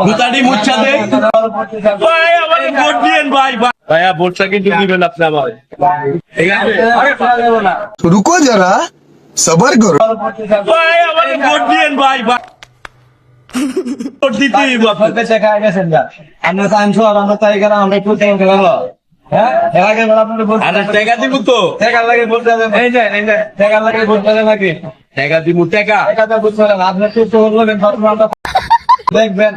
ভুতাড়ি মুচ্ছা দে ভাই, আমারে ভোট দিয়েন ভাই। ভাইয়া ভোটটা কিন্তু দিবেন আপনি আমার, ঠিক আছে? रुको जरा सबर करो। ভাই আমারে ভোট দিয়েন ভাই। ভোট দিতেই হবে আপনাকে। আরে টাকা দিব তো, টাকা দিব, টাকা। দেখবেন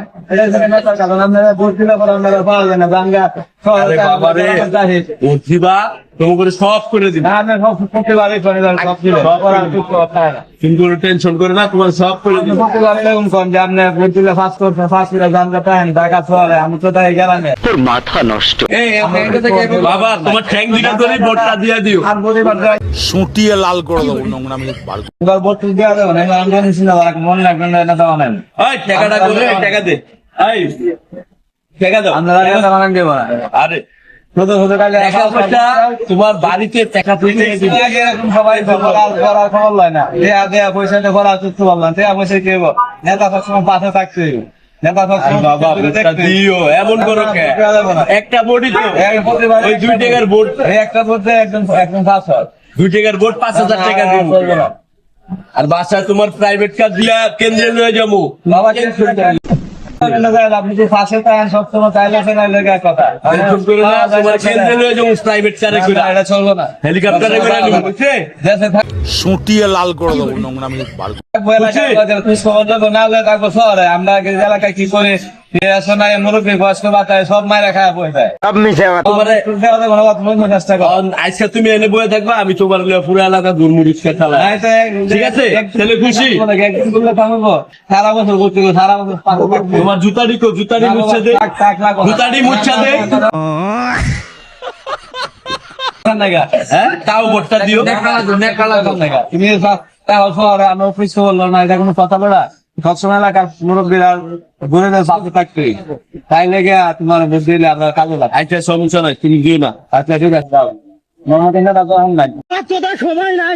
ভোট দিলে পাওয়া যায় না বাঙ্গা আরে বাবারে, ভোট দিবা তুমি করে সব করে দিবা, তুমি কোনো টেনশন করে না, তোমার সব করে দিবা। আমি তো তাই গেলাম বাবা তোমার ঠ্যাং দুইটা ধরে ভোটটা দিয়ে দিও। সুটিয়ে লাল করে দেবো নোংরা মিনিট বার ভোট দেওয়া যাবে না, আমি জানিস না মনে রাখবেন না দেওয়া নেন এই টাকাটা করে, টাকা দে, এই টাকা দাও। আরে তোমার বাড়িতে টাকা তুলে সবাই খবর লয় না দেয়া দেয়া পয়সা করা চুক্তি বললাম দেয়া পয়সা কি নেতা সবসময় পাশে থাকতে নেতা বাবা ভোটটা দিও, এমন করো কে? একটা ভোটই তো, ওই 2 টাকার ভোট, একটা বলতে একদম একদম 2 টাকার ভোট 5,000 টাকা দিব। আর বাসায় তোমার প্রাইভেট কার দিয়া কেন্দ্রে নিয়ে যাবো। আপনি যে পাশে থাকেন সবসময় চাইলে কথা টেনশন করো না, তোমার কেন্দ্রে নিয়ে যাবো প্রাইভেট কারে করে, এটা চলবো না হেলিকপ্টারে করে নিব, বুঝছে? দেশে সুটিয়ে লাল করে দেবো নোংরা মিনিট বার আমরা এলাকায় কি করে মুরব্বী বয়স্ক বাতায় সব মায়ের খায় পয়সা চেষ্টা করো আজকে তুমি এনে বয়ে থাকবা, আমি তোমার পুরো এলাকা ঘুরমু রিক্সা চালাই, ঠিক আছে? তাহলে খুশি? একদিন করলে থামবো সারা বছর করতে সারা বছর তোমার জুতাড়ি কো, জুতাড়ি মুচ্ছা দে, জুতাড়ি মুচ্ছা দে। হ্যাঁ তাও ভোটটা দিও। তুমি শহরে আমি অফিস বললো না এটা কোনো কথা বলা সবসময় এলাকার মুরব্বীরা ঘুরে পাশে থাকতে তাই লেগে তোমার ভোট দিলে আপনার কাজে লাগে। আচ্ছা সমস্যা নাই, তুমি দিও না। আচ্ছা ঠিক আছে যাও। মনে হয় সময় নাই।